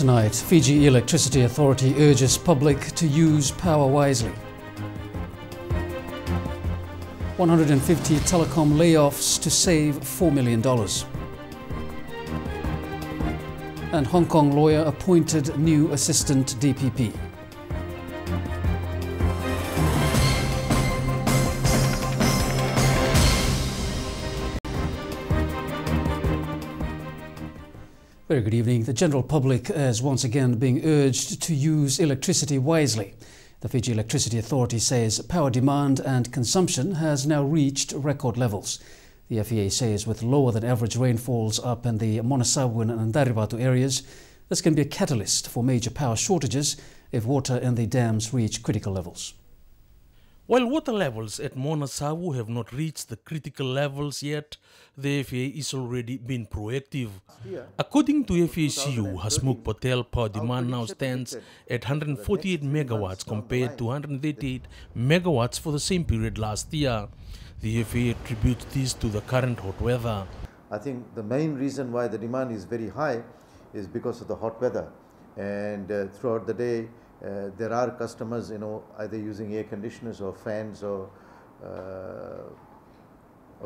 Tonight, Fiji Electricity Authority urges public to use power wisely. 150 telecom layoffs to save $4 million. And Hong Kong lawyer appointed new assistant DPP. Very good evening. The general public is once again being urged to use electricity wisely. The Fiji Electricity Authority says power demand and consumption has now reached record levels. The FEA says with lower than average rainfalls up in the Monasawan and Ndaribatu areas, this can be a catalyst for major power shortages if water in the dams reach critical levels. While water levels at Monasawu have not reached the critical levels yet, the FEA is already been proactive. According to FEA CEO Hasmukh Patel, power demand now stands at 148 megawatts compared to 138 megawatts for the same period last year. The FEA attributes this to the current hot weather. I think the main reason why the demand is very high is because of the hot weather, and throughout the day there are customers, either using air conditioners or fans or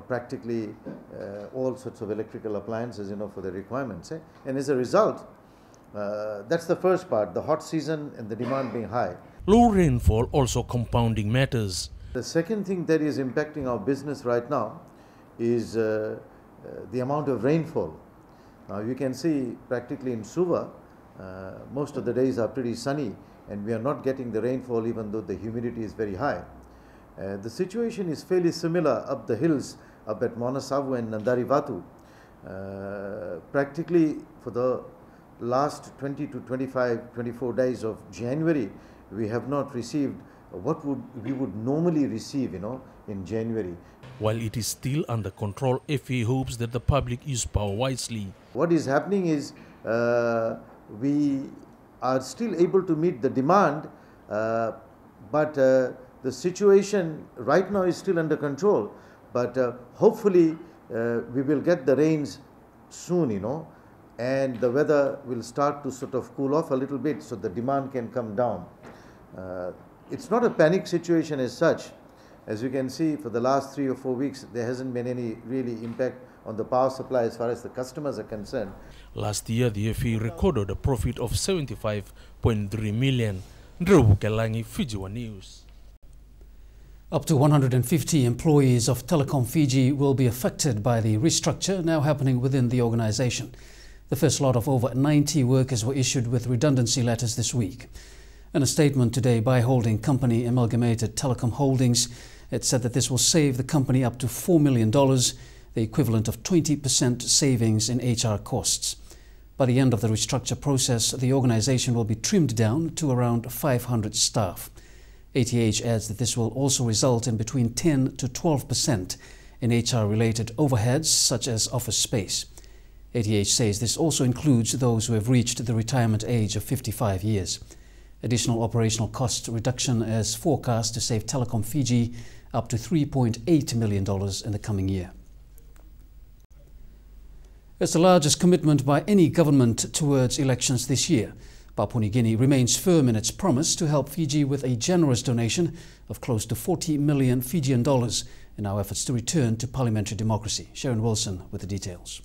practically all sorts of electrical appliances, for the requirements. And as a result, that's the first part, the hot season and the demand being high. Low rainfall also compounding matters. The second thing that is impacting our business right now is the amount of rainfall. Now you can see practically in Suva, most of the days are pretty sunny, and we are not getting the rainfall even though the humidity is very high. The situation is fairly similar up the hills, up at Monasawu and Ndaribatu. Practically for the last 20 to 24 days of January, we have not received what we would normally receive, in January. While it is still under control, FEA hopes that the public use power wisely. What is happening is we are still able to meet the demand, but the situation right now is still under control. But hopefully we will get the rains soon, and the weather will start to sort of cool off a little bit so the demand can come down. It's not a panic situation as such. As you can see, for the last 3 or 4 weeks, there hasn't been any really impact on the power supply as far as the customers are concerned. Last year, the FEA recorded a profit of 75.3 million. Ndrobu Kelangi, Fiji One News. Up to 150 employees of Telecom Fiji will be affected by the restructure now happening within the organization. The first lot of over 90 workers were issued with redundancy letters this week. In a statement today by holding company Amalgamated Telecom Holdings, it said that this will save the company up to $4 million, the equivalent of 20% savings in HR costs. By the end of the restructure process, the organization will be trimmed down to around 500 staff. ATH adds that this will also result in between 10 to 12% in HR-related overheads, such as office space. ATH says this also includes those who have reached the retirement age of 55 years. Additional operational cost reduction is forecast to save Telecom Fiji up to $3.8 million in the coming year. It's the largest commitment by any government towards elections this year. Papua New Guinea remains firm in its promise to help Fiji with a generous donation of close to 40 million Fijian dollars in our efforts to return to parliamentary democracy. Sharon Wilson with the details.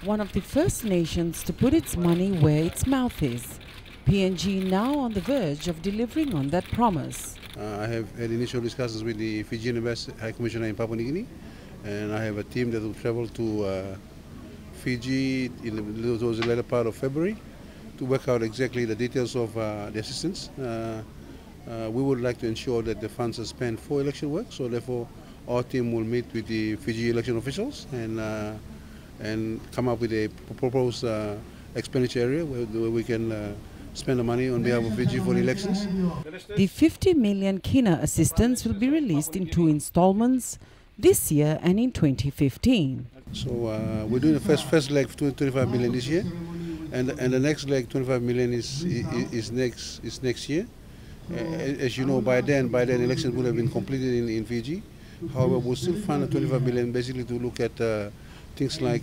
One of the first nations to put its money where its mouth is. PNG now on the verge of delivering on that promise. I have had initial discussions with the Fijian High Commissioner in Papua New Guinea, and I have a team that will travel to Fiji towards the later part of February to work out exactly the details of the assistance. We would like to ensure that the funds are spent for election work, so therefore our team will meet with the Fiji election officials and come up with a proposed expenditure area where we can spend the money on behalf of Fiji for the elections. The 50 million Kina assistance will be released in 2 installments this year and in 2015. So we're doing the first leg 25 million this year, and the next leg 25 million is next year. As you know, by then elections would have been completed in Fiji. However, we'll still find the 25 million basically to look at things like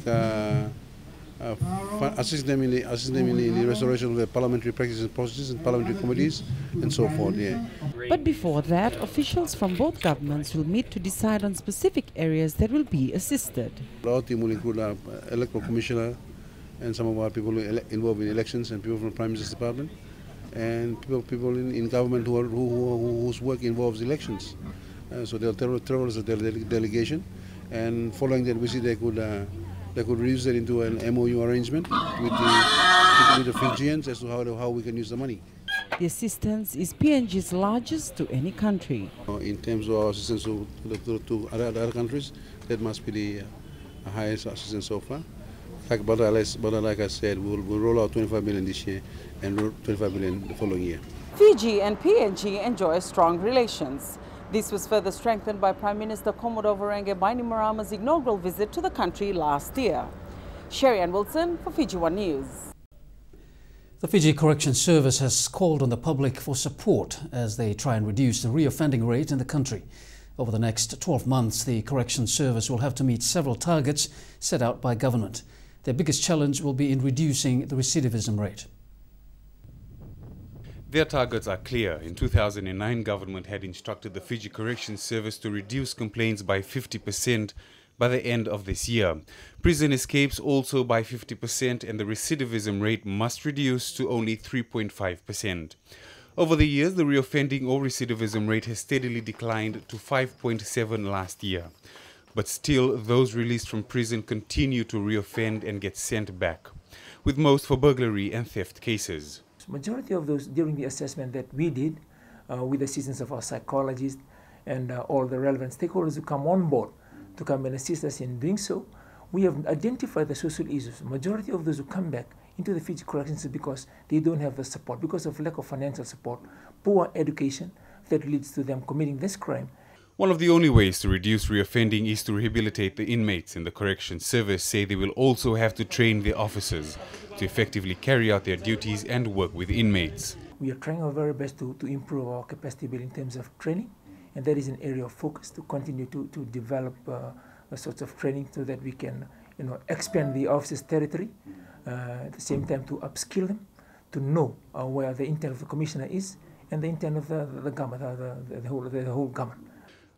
assist them in the restoration of the parliamentary practices and processes and parliamentary committees and so forth. Yeah. But before that, officials from both governments will meet to decide on specific areas that will be assisted. Our team will include our electoral commissioner and some of our people involved in elections and people from the Prime Minister's Department and people in government whose work involves elections. So they'll travel as a delegation, and following that we see they could reduce that into an MOU arrangement with the Fijians as to how we can use the money. The assistance is PNG's largest to any country. In terms of our assistance to other countries, that must be the highest assistance so far. But like I said, we'll roll out 25 million this year and 25 million the following year. Fiji and PNG enjoy strong relations. This was further strengthened by Prime Minister Commodore Varenge Bainimarama's inaugural visit to the country last year. Sherry Ann Wilson for Fiji One News. The Fiji Corrections Service has called on the public for support as they try and reduce the reoffending rate in the country. Over the next 12 months, the Corrections Service will have to meet several targets set out by government. Their biggest challenge will be in reducing the recidivism rate. Their targets are clear. In 2009, government had instructed the Fiji Corrections Service to reduce complaints by 50% by the end of this year. Prison escapes also by 50%, and the recidivism rate must reduce to only 3.5%. Over the years, the reoffending or recidivism rate has steadily declined to 5.7 last year. But still, those released from prison continue to reoffend and get sent back, with most for burglary and theft cases. Majority of those during the assessment that we did with the assistance of our psychologists and all the relevant stakeholders who come on board to come and assist us in doing so, we have identified the social issues. Majority of those who come back into the Fiji corrections is because they don't have the support, because of lack of financial support, poor education that leads to them committing this crime. One of the only ways to reduce reoffending is to rehabilitate the inmates, and the Corrections Service say they will also have to train their officers to effectively carry out their duties and work with inmates. We are trying our very best to improve our capacity building in terms of training, and that is an area of focus to continue to develop a sort of training so that we can expand the officers' territory, at the same time to upskill them, to know where the intent of the commissioner is and the intent of the government, the whole government.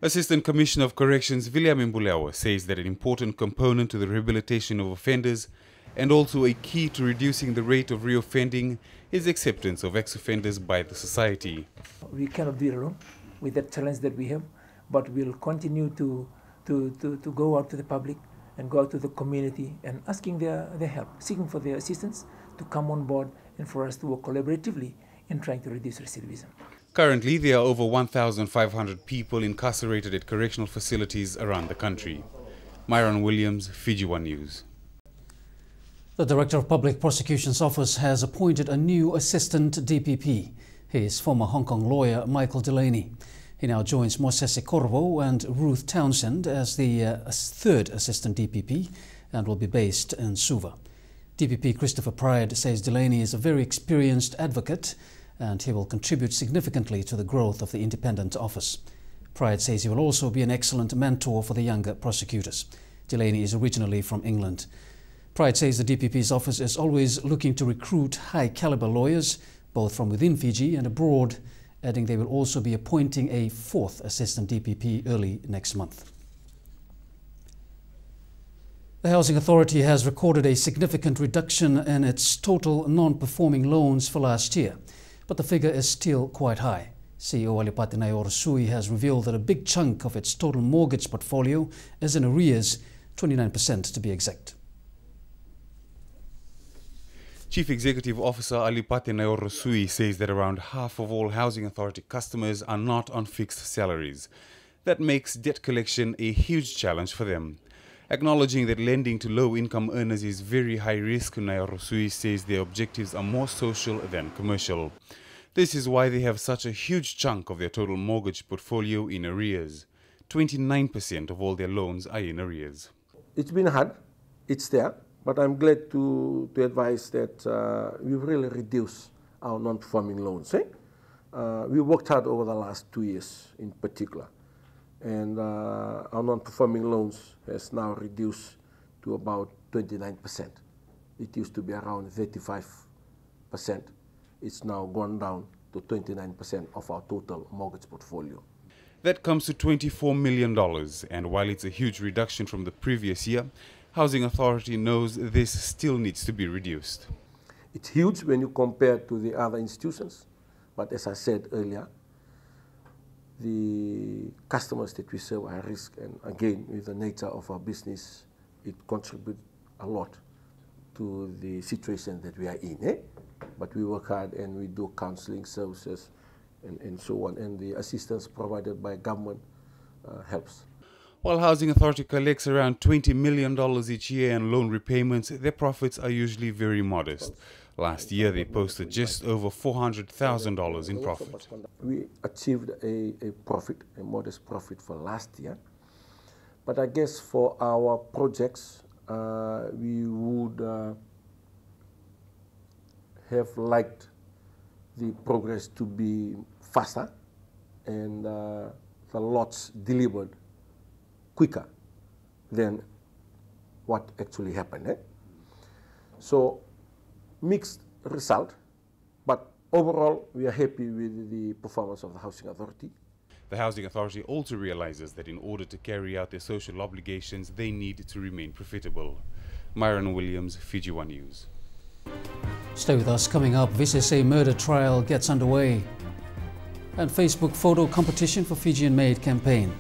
Assistant Commissioner of Corrections William Mbulewa says that an important component to the rehabilitation of offenders and also a key to reducing the rate of reoffending is acceptance of ex-offenders by the society. We cannot do it alone with that challenge that we have, but we'll continue to go out to the public and go out to the community and asking their help, seeking for their assistance to come on board and for us to work collaboratively in trying to reduce recidivism. Currently, there are over 1,500 people incarcerated at correctional facilities around the country. Myron Williams, Fiji One News. The Director of Public Prosecution's Office has appointed a new Assistant DPP. He is former Hong Kong lawyer Michael Delaney. He now joins Mosese Corvo and Ruth Townsend as the third Assistant DPP and will be based in Suva. DPP Christopher Pride says Delaney is a very experienced advocate and he will contribute significantly to the growth of the independent office. Pride says he will also be an excellent mentor for the younger prosecutors. Delaney is originally from England. Pride says the DPP's office is always looking to recruit high-caliber lawyers, both from within Fiji and abroad, adding they will also be appointing a fourth Assistant DPP early next month. The Housing Authority has recorded a significant reduction in its total non-performing loans for last year, but the figure is still quite high. CEO Alipati Nayorosui has revealed that a big chunk of its total mortgage portfolio is in arrears, 29% to be exact. Chief Executive Officer Alipati Nayorosui says that around half of all Housing Authority customers are not on fixed salaries. That makes debt collection a huge challenge for them. Acknowledging that lending to low-income earners is very high risk, Nayorosui says their objectives are more social than commercial. This is why they have such a huge chunk of their total mortgage portfolio in arrears. 29% of all their loans are in arrears. It's been hard, it's there, but I'm glad to advise that we've really reduced our non-performing loans. We worked hard over the last 2 years in particular. And our non-performing loans has now reduced to about 29%. It used to be around 35%. It's now gone down to 29% of our total mortgage portfolio. That comes to $24 million, and while it's a huge reduction from the previous year, Housing Authority knows this still needs to be reduced. It's huge when you compare to the other institutions, but as I said earlier, the customers that we serve are at risk, and again, with the nature of our business, it contributes a lot to the situation that we are in. But we work hard and we do counseling services and so on, and the assistance provided by government helps. While Housing Authority collects around $20 million each year in loan repayments, their profits are usually very modest. Last year, they posted just over $400,000 in profit. We achieved a profit, a modest profit for last year. But I guess for our projects, we would have liked the progress to be faster and the lots delivered quicker than what actually happened. So, mixed result, but overall we are happy with the performance of the Housing Authority. The Housing Authority also realizes that in order to carry out their social obligations, they need to remain profitable. Myron Williams, Fiji One News. Stay with us. Coming up, VCSA murder trial gets underway, and Facebook photo competition for Fijian Maid campaign.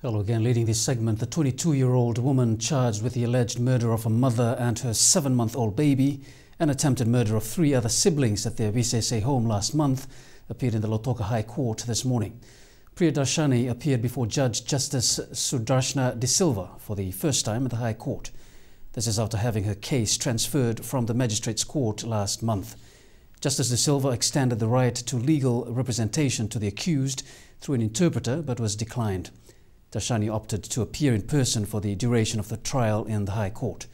Hello again. Leading this segment, the 22-year-old woman charged with the alleged murder of a mother and her 7-month-old baby and attempted murder of 3 other siblings at their VCSA home last month appeared in the Lautoka High Court this morning. Priyadarshani appeared before Judge Justice Sudarshana De Silva for the first time at the High Court. This is after having her case transferred from the Magistrates Court last month. Justice De Silva extended the right to legal representation to the accused through an interpreter, but was declined. Darshani opted to appear in person for the duration of the trial in the High Court.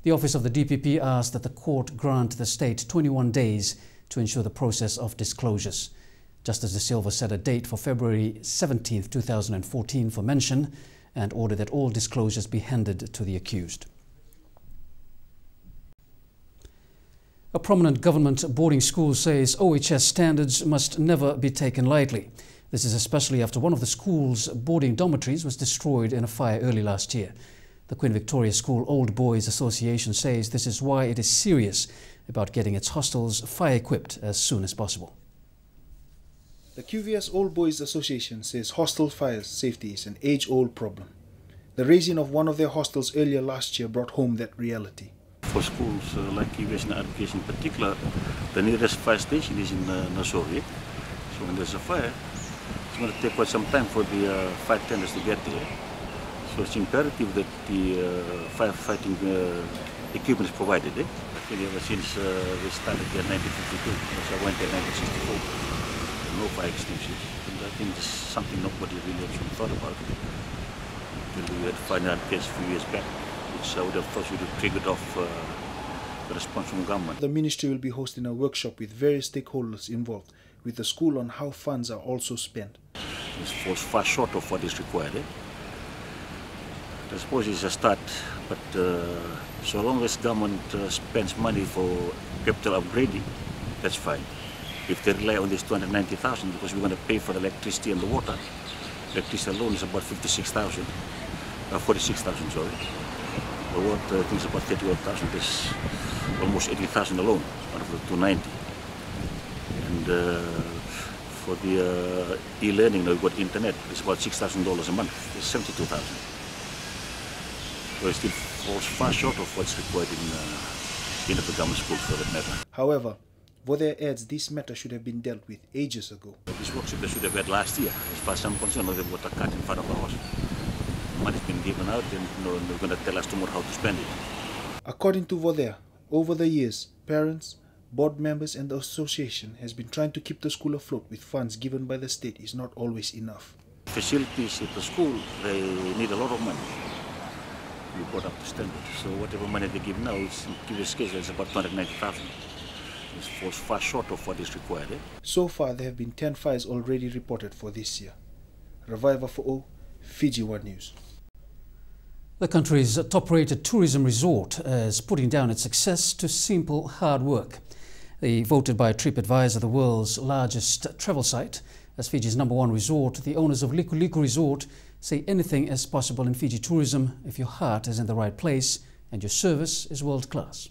The Office of the DPP asked that the court grant the state 21 days to ensure the process of disclosures. Justice De Silva set a date for February 17, 2014 for mention and ordered that all disclosures be handed to the accused. A prominent government boarding school says OHS standards must never be taken lightly. This is especially after one of the school's boarding dormitories was destroyed in a fire early last year. The Queen Victoria School Old Boys Association says this is why it is serious about getting its hostels fire-equipped as soon as possible. The QVS Old Boys Association says hostel fire safety is an age-old problem. The raising of one of their hostels earlier last year brought home that reality. For schools like QVS and Education in particular, the nearest fire station is in Nassori. So when there's a fire, it's going to take quite some time for the fire tenders to get there. So it's imperative that the firefighting equipment is provided. Actually, ever since we started in 1952, so I went in 1964. No fire extinguishers, and I think this is something nobody really actually thought about until we had found out case a few years back, which I would have thought would have triggered off the response from government. The ministry will be hosting a workshop with various stakeholders involved with the school on how funds are also spent. It falls far short of what is required. I suppose it's a start, but so long as government spends money for capital upgrading, that's fine. If they rely on this 290,000, because we're going to pay for the electricity and the water, electricity alone is about 46,000, 46,000, sorry. The water, I think, is about 31,000. There's almost 80,000 alone out of the 290. And for the e-learning, now we've got internet. It's about $6,000 a month. It's 72,000. So it still falls far short of what's required in the government schools for that matter. However, Vodea adds this matter should have been dealt with ages ago. This workshop they should have had last year. As far as I'm concerned, they've got a cut in front of our house. Money's been given out and they're going to tell us tomorrow how to spend it. According to Vodea, over the years, parents, board members and the association has been trying to keep the school afloat with funds given by the state is not always enough. Facilities at the school, they need a lot of money. We brought up the standard. So whatever money they give now, in previous case, it's about 290,000. It falls far short of what is required. So far, there have been 10 fires already reported for this year. Reviva Fo'o, Fiji One News. The country's top-rated tourism resort is putting down its success to simple hard work. They voted by TripAdvisor the world's largest travel site as Fiji's #1 resort. The owners of Liku Liku Resort say anything is possible in Fiji tourism if your heart is in the right place and your service is world-class.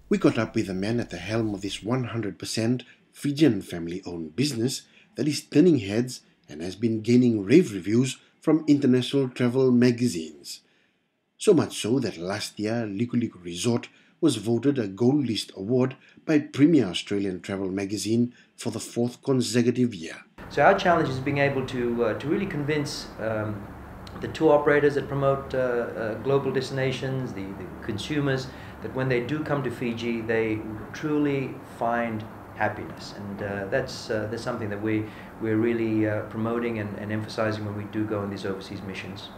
We caught up with the man at the helm of this 100% Fijian family-owned business that is turning heads and has been gaining rave reviews from international travel magazines. So much so that last year Liku Liku Resort was voted a Gold List award by Premier Australian Travel magazine for the 4th consecutive year. So our challenge is being able to really convince the tour operators that promote global destinations, the consumers, that when they do come to Fiji, they truly find happiness, and that's something that we're really promoting and emphasizing when we do go on these overseas missions.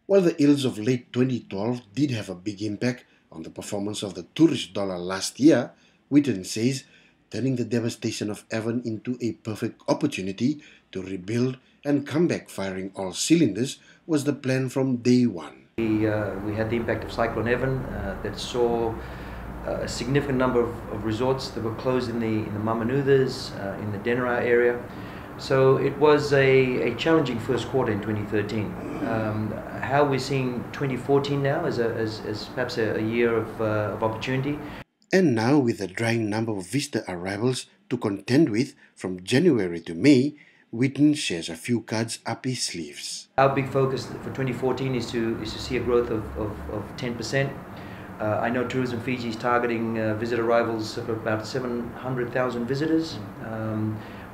While the ills of late 2012 did have a big impact on the performance of the tourist dollar last year, Bulletin says turning the devastation of Evan into a perfect opportunity to rebuild and come back firing all cylinders was the plan from day one. We had the impact of Cyclone Evan that saw a significant number of resorts that were closed in the Mamanuthas, in the Denara area. So it was a challenging first quarter in 2013. How we're seeing 2014 now as perhaps a year of opportunity. And now with a drying number of visitor arrivals to contend with from January to May, Bulletin shares a few cards up his sleeves. Our big focus for 2014 is to see a growth of 10%. I know Tourism Fiji is targeting visitor arrivals of about 700,000 visitors,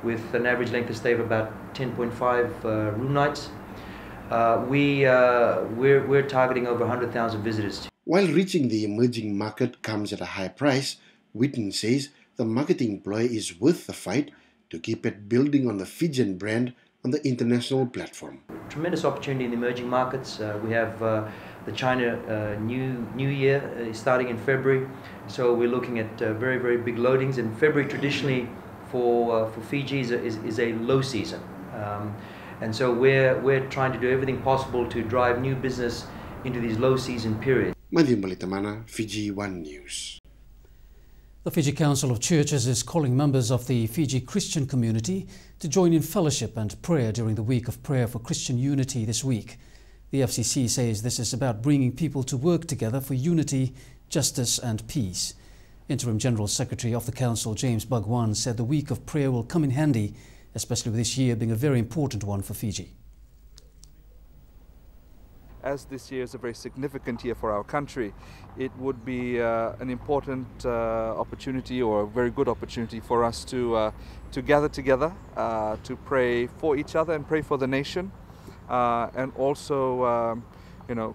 with an average length of stay of about 10.5 room nights. We're targeting over 100,000 visitors. While reaching the emerging market comes at a high price, Bulletin says the marketing ploy is worth the fight to keep it building on the Fijian brand on the international platform. Tremendous opportunity in the emerging markets. We have the China New Year starting in February, so we're looking at very, very big loadings. And February traditionally for Fiji is a low season, and so we're trying to do everything possible to drive new business into these low season periods. Fiji One News. The Fiji Council of Churches is calling members of the Fiji Christian community to join in fellowship and prayer during the week of prayer for Christian unity this week. The FCC says this is about bringing people to work together for unity, justice and peace. Interim General Secretary of the Council, James Bhagwan, said the week of prayer will come in handy, especially with this year being a very important one for Fiji. As this year is a very significant year for our country, it would be an important opportunity, or a very good opportunity for us to gather together, to pray for each other and pray for the nation, and also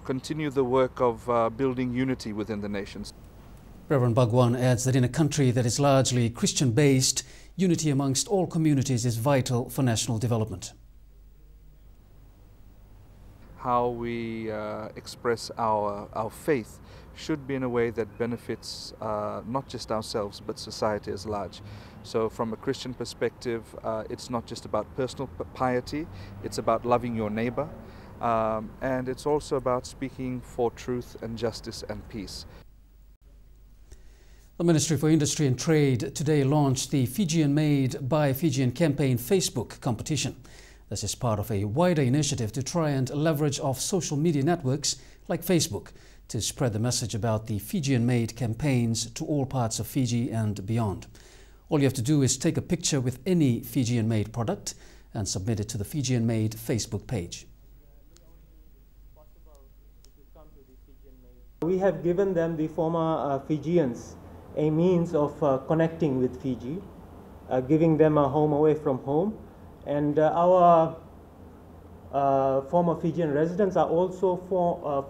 continue the work of building unity within the nations. Reverend Bhagwan adds that in a country that is largely Christian-based, unity amongst all communities is vital for national development. How we express our faith should be in a way that benefits not just ourselves but society as large. So from a Christian perspective, it's not just about personal piety, it's about loving your neighbor, and it's also about speaking for truth and justice and peace. The Ministry for Industry and Trade today launched the Fijian Made by Fijian campaign Facebook competition. This is part of a wider initiative to try and leverage off social media networks like Facebook to spread the message about the Fijian-made campaigns to all parts of Fiji and beyond. All you have to do is take a picture with any Fijian-made product and submit it to the Fijian-made Facebook page. We have given them, the former Fijians, a means of connecting with Fiji, giving them a home away from home. And our former Fijian residents are also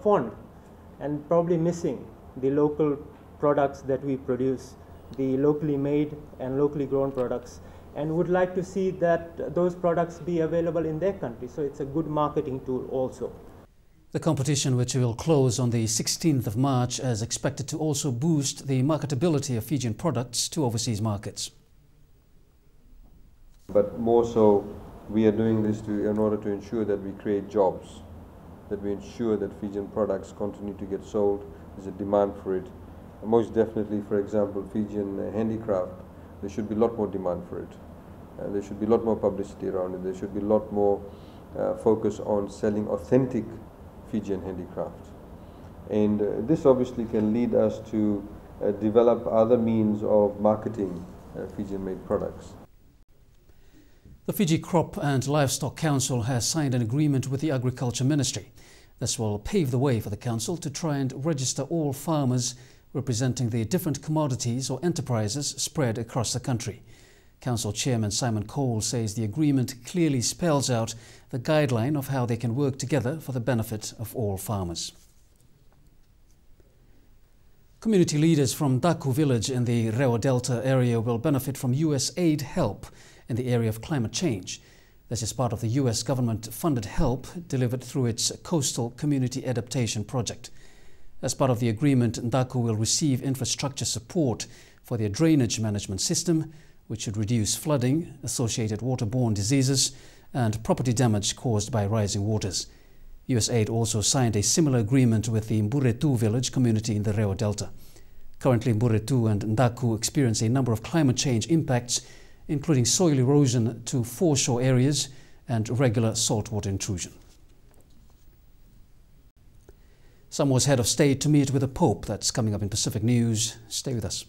fond and probably missing the local products that we produce, the locally made and locally grown products, and would like to see that those products be available in their country. So it's a good marketing tool also. The competition, which will close on the 16th of March, is expected to also boost the marketability of Fijian products to overseas markets. But more so We are doing this in order to ensure that we create jobs, that we ensure that Fijian products continue to get sold. There's a demand for it. And most definitely, for example, Fijian handicraft, there should be a lot more demand for it. There should be a lot more publicity around it. There should be a lot more focus on selling authentic Fijian handicraft. And this obviously can lead us to develop other means of marketing Fijian-made products. The Fiji Crop and Livestock Council has signed an agreement with the Agriculture Ministry. This will pave the way for the council to try and register all farmers representing the different commodities or enterprises spread across the country. Council Chairman Simon Cole says the agreement clearly spells out the guideline of how they can work together for the benefit of all farmers. Community leaders from Daku village in the Reo Delta area will benefit from US aid help in the area of climate change. This is part of the US government-funded help delivered through its Coastal Community Adaptation Project. As part of the agreement, Daku will receive infrastructure support for their drainage management system, which should reduce flooding, associated waterborne diseases, and property damage caused by rising waters. USAID also signed a similar agreement with the Mburetu village community in the Reo Delta. Currently, Mburetu and Ndaku experience a number of climate change impacts, including soil erosion to foreshore areas and regular saltwater intrusion. Samoa's head of state to meet with the Pope. That's coming up in Pacific News. Stay with us.